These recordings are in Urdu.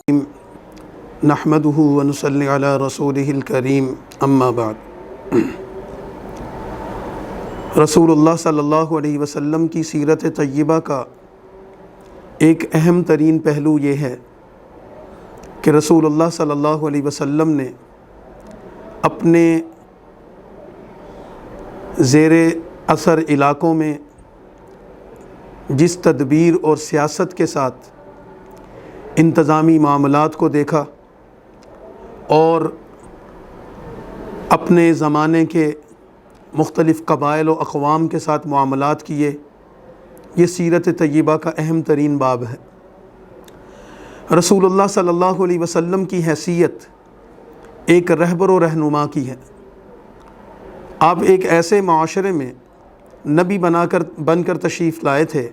نحمده ونصلی علی رسولہ الکریم اما بعد۔ رسول اللہ صلی اللہ علیہ وسلم کی سیرت طیبہ کا ایک اہم ترین پہلو یہ ہے کہ رسول اللہ صلی اللہ علیہ وسلم نے اپنے زیر اثر علاقوں میں جس تدبیر اور سیاست کے ساتھ انتظامی معاملات کو دیکھا اور اپنے زمانے کے مختلف قبائل و اقوام کے ساتھ معاملات کیے، یہ سیرت طیبہ کا اہم ترین باب ہے۔ رسول اللہ صلی اللہ علیہ وسلم کی حیثیت ایک رہبر و رہنما کی ہے۔ آپ ایک ایسے معاشرے میں نبی بن کر تشریف لائے تھے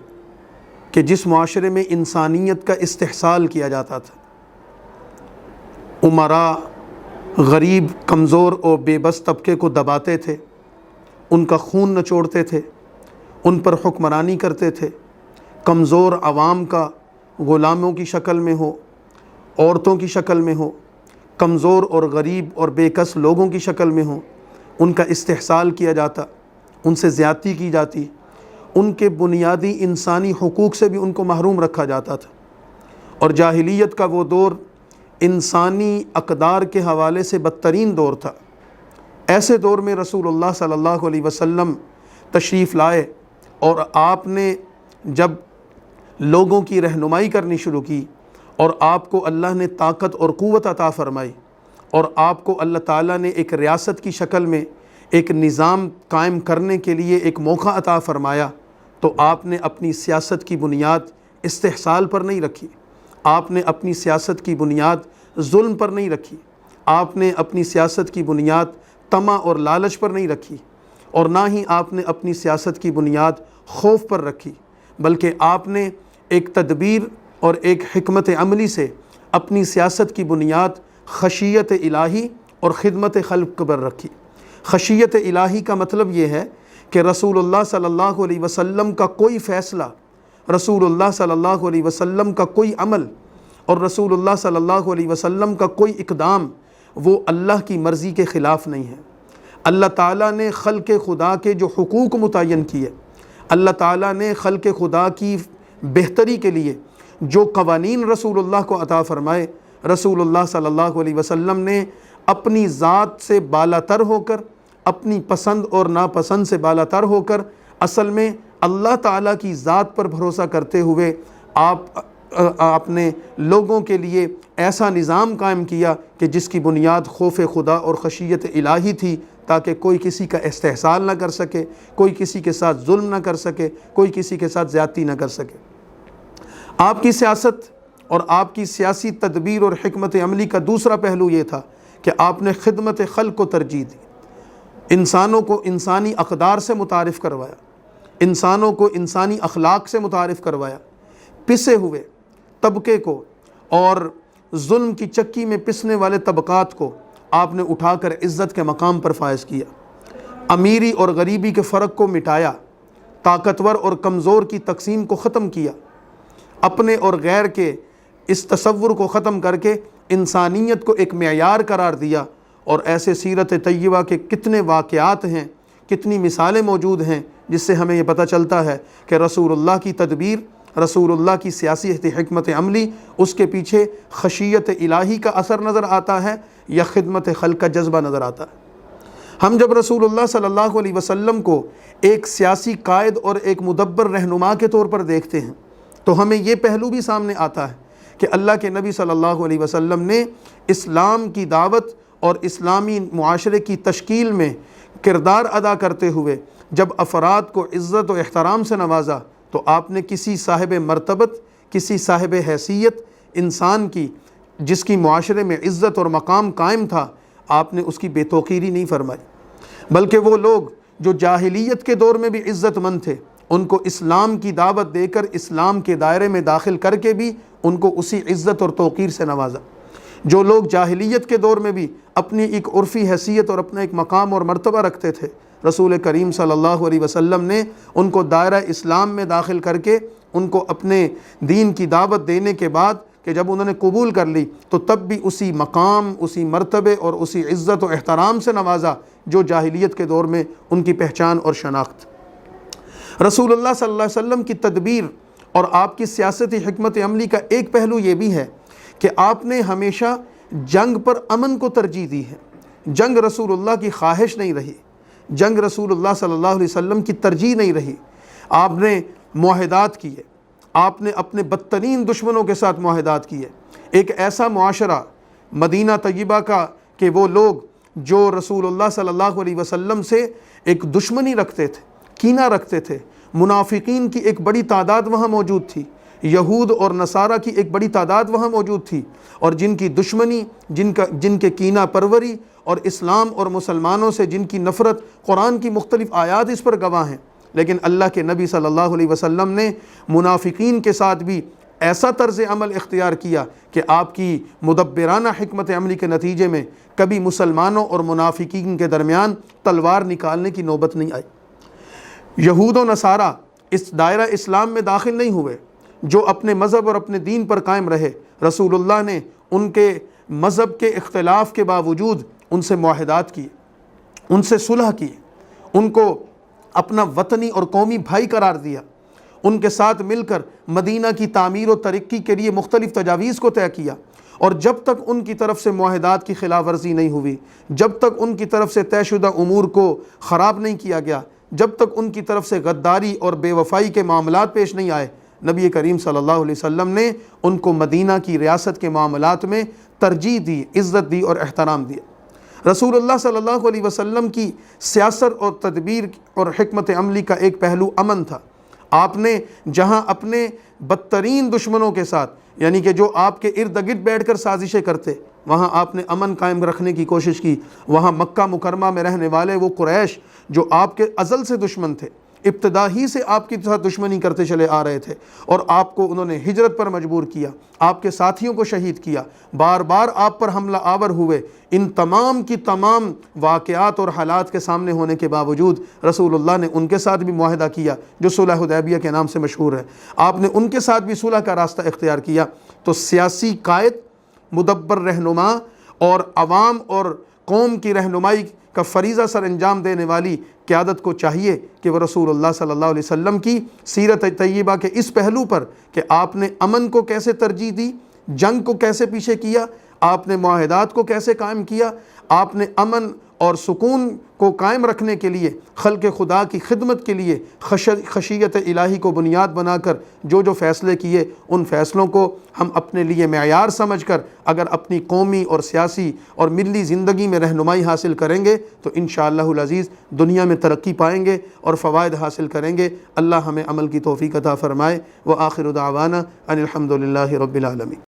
کہ جس معاشرے میں انسانیت کا استحصال کیا جاتا تھا۔ امراء غریب، کمزور اور بے بس طبقے کو دباتے تھے، ان کا خون نچوڑتے تھے، ان پر حکمرانی کرتے تھے۔ کمزور عوام کا غلاموں کی شکل میں ہو، عورتوں کی شکل میں ہو، کمزور اور غریب اور بے کس لوگوں کی شکل میں ہو، ان کا استحصال کیا جاتا، ان سے زیادتی کی جاتی، ان کے بنیادی انسانی حقوق سے بھی ان کو محروم رکھا جاتا تھا۔ اور جاہلیت کا وہ دور انسانی اقدار کے حوالے سے بدترین دور تھا۔ ایسے دور میں رسول اللہ صلی اللہ علیہ وسلم تشریف لائے اور آپ نے جب لوگوں کی رہنمائی کرنی شروع کی اور آپ کو اللہ نے طاقت اور قوت عطا فرمائی اور آپ کو اللہ تعالیٰ نے ایک ریاست کی شکل میں ایک نظام قائم کرنے کے لیے ایک موقع عطا فرمایا، تو آپ نے اپنی سیاست کی بنیاد استحصال پر نہیں رکھی، آپ نے اپنی سیاست کی بنیاد ظلم پر نہیں رکھی، آپ نے اپنی سیاست کی بنیاد طمع اور لالچ پر نہیں رکھی، اور نہ ہی آپ نے اپنی سیاست کی بنیاد خوف پر رکھی، بلکہ آپ نے ایک تدبیر اور ایک حکمت عملی سے اپنی سیاست کی بنیاد خشیت الہی اور خدمت خلق پر رکھی۔ خشیت الہی کا مطلب یہ ہے کہ رسول اللہ صلی اللہ علیہ وسلم کا کوئی فیصلہ، رسول اللہ صلی اللہ علیہ وسلم کا کوئی عمل اور رسول اللہ صلی اللہ علیہ وسلم کا کوئی اقدام وہ اللہ کی مرضی کے خلاف نہیں ہے۔ اللہ تعالیٰ نے خلق خدا کے جو حقوق متعین کیے، اللہ تعالیٰ نے خلق خدا کی بہتری کے لیے جو قوانین رسول اللہ کو عطا فرمائے، رسول اللہ صلی اللہ علیہ وسلم نے اپنی ذات سے بالا تر ہو کر، اپنی پسند اور ناپسند سے بالا تر ہو کر، اصل میں اللہ تعالیٰ کی ذات پر بھروسہ کرتے ہوئے آپ نے لوگوں کے لیے ایسا نظام قائم کیا کہ جس کی بنیاد خوف خدا اور خشیت الہی تھی، تاکہ کوئی کسی کا استحصال نہ کر سکے، کوئی کسی کے ساتھ ظلم نہ کر سکے، کوئی کسی کے ساتھ زیادتی نہ کر سکے۔ آپ کی سیاست اور آپ کی سیاسی تدبیر اور حکمت عملی کا دوسرا پہلو یہ تھا کہ آپ نے خدمت خلق کو ترجیح دی، انسانوں کو انسانی اقدار سے متعارف کروایا، انسانوں کو انسانی اخلاق سے متعارف کروایا، پسے ہوئے طبقے کو اور ظلم کی چکی میں پسنے والے طبقات کو آپ نے اٹھا کر عزت کے مقام پر فائز کیا، امیری اور غریبی کے فرق کو مٹایا، طاقتور اور کمزور کی تقسیم کو ختم کیا، اپنے اور غیر کے اس تصور کو ختم کر کے انسانیت کو ایک معیار قرار دیا۔ اور ایسے سیرت طیبہ کے کتنے واقعات ہیں، کتنی مثالیں موجود ہیں جس سے ہمیں یہ پتہ چلتا ہے کہ رسول اللہ کی تدبیر، رسول اللہ کی سیاسی حکمت عملی، اس کے پیچھے خشیت الہی کا اثر نظر آتا ہے یا خدمت خلق کا جذبہ نظر آتا ہے۔ ہم جب رسول اللہ صلی اللہ علیہ وسلم کو ایک سیاسی قائد اور ایک مدبر رہنما کے طور پر دیکھتے ہیں تو ہمیں یہ پہلو بھی سامنے آتا ہے کہ اللہ کے نبی صلی اللہ علیہ وسلم نے اسلام کی دعوت اور اسلامی معاشرے کی تشکیل میں کردار ادا کرتے ہوئے جب افراد کو عزت و احترام سے نوازا، تو آپ نے کسی صاحب مرتبت، کسی صاحب حیثیت انسان کی جس کی معاشرے میں عزت اور مقام قائم تھا، آپ نے اس کی بے توقیری نہیں فرمائی، بلکہ وہ لوگ جو جاہلیت کے دور میں بھی عزت مند تھے، ان کو اسلام کی دعوت دے کر اسلام کے دائرے میں داخل کر کے بھی ان کو اسی عزت اور توقیر سے نوازا۔ جو لوگ جاہلیت کے دور میں بھی اپنی ایک عرفی حیثیت اور اپنا ایک مقام اور مرتبہ رکھتے تھے، رسول کریم صلی اللہ علیہ وسلم نے ان کو دائرہ اسلام میں داخل کر کے ان کو اپنے دین کی دعوت دینے کے بعد کہ جب انہوں نے قبول کر لی تو تب بھی اسی مقام، اسی مرتبے اور اسی عزت و احترام سے نوازا جو جاہلیت کے دور میں ان کی پہچان اور شناخت۔ رسول اللہ صلی اللہ علیہ وسلم کی تدبیر اور آپ کی سیاستی حکمت عملی کا ایک پہلو یہ بھی ہے کہ آپ نے ہمیشہ جنگ پر امن کو ترجیح دی ہے۔ جنگ رسول اللہ کی خواہش نہیں رہی، جنگ رسول اللہ صلی اللہ علیہ وسلم کی ترجیح نہیں رہی۔ آپ نے معاہدات کیے، آپ نے اپنے بدترین دشمنوں کے ساتھ معاہدات کیے۔ ایک ایسا معاشرہ مدینہ طیبہ کا کہ وہ لوگ جو رسول اللہ صلی اللہ علیہ وسلم سے ایک دشمنی رکھتے تھے، کینہ رکھتے تھے، منافقین کی ایک بڑی تعداد وہاں موجود تھی، یہود اور نصارہ کی ایک بڑی تعداد وہاں موجود تھی، اور جن کی دشمنی، جن کے کینہ پروری اور اسلام اور مسلمانوں سے جن کی نفرت، قرآن کی مختلف آیات اس پر گواہ ہیں۔ لیکن اللہ کے نبی صلی اللہ علیہ وسلم نے منافقین کے ساتھ بھی ایسا طرز عمل اختیار کیا کہ آپ کی مدبرانہ حکمت عملی کے نتیجے میں کبھی مسلمانوں اور منافقین کے درمیان تلوار نکالنے کی نوبت نہیں آئی۔ یہود و نصارہ اس دائرہ اسلام میں داخل نہیں ہوئے، جو اپنے مذہب اور اپنے دین پر قائم رہے۔ رسول اللہ نے ان کے مذہب کے اختلاف کے باوجود ان سے معاہدات کیے، ان سے صلح کی، ان کو اپنا وطنی اور قومی بھائی قرار دیا، ان کے ساتھ مل کر مدینہ کی تعمیر و ترقی کے لیے مختلف تجاویز کو طے کیا، اور جب تک ان کی طرف سے معاہدات کی خلاف ورزی نہیں ہوئی، جب تک ان کی طرف سے طے شدہ امور کو خراب نہیں کیا گیا، جب تک ان کی طرف سے غداری اور بے وفائی کے معاملات پیش نہیں آئے، نبی کریم صلی اللہ علیہ وسلم نے ان کو مدینہ کی ریاست کے معاملات میں ترجیح دی، عزت دی اور احترام دیا۔ رسول اللہ صلی اللہ علیہ وسلم کی سیاست اور تدبیر اور حکمت عملی کا ایک پہلو امن تھا۔ آپ نے جہاں اپنے بدترین دشمنوں کے ساتھ، یعنی کہ جو آپ کے ارد گرد بیٹھ کر سازشیں کرتے، وہاں آپ نے امن قائم رکھنے کی کوشش کی۔ وہاں مکہ مکرمہ میں رہنے والے وہ قریش جو آپ کے ازل سے دشمن تھے، ابتدا ہی سے آپ کی ساتھ دشمنی کرتے چلے آ رہے تھے، اور آپ کو انہوں نے ہجرت پر مجبور کیا، آپ کے ساتھیوں کو شہید کیا، بار بار آپ پر حملہ آور ہوئے۔ ان تمام کی تمام واقعات اور حالات کے سامنے ہونے کے باوجود رسول اللہ نے ان کے ساتھ بھی معاہدہ کیا جو صلح حدیبیہ کے نام سے مشہور ہے۔ آپ نے ان کے ساتھ بھی صلح کا راستہ اختیار کیا۔ تو سیاسی قائد، مدبر رہنما اور عوام اور قوم کی رہنمائی کا فریضہ سر انجام دینے والی قیادت کو چاہیے کہ وہ رسول اللہ صلی اللہ علیہ وسلم کی سیرت طیبہ کے اس پہلو پر کہ آپ نے امن کو کیسے ترجیح دی، جنگ کو کیسے پیچھے کیا، آپ نے معاہدات کو کیسے قائم کیا، آپ نے امن اور سکون کو قائم رکھنے کے لیے، خلق خدا کی خدمت کے لیے خشیت الہی کو بنیاد بنا کر جو فیصلے کیے، ان فیصلوں کو ہم اپنے لیے معیار سمجھ کر اگر اپنی قومی اور سیاسی اور ملی زندگی میں رہنمائی حاصل کریں گے تو انشاءاللہ العزیز دنیا میں ترقی پائیں گے اور فوائد حاصل کریں گے۔ اللہ ہمیں عمل کی توفیق عطا فرمائے۔ وآخر دعوانا ان الحمد للہ رب العالمین۔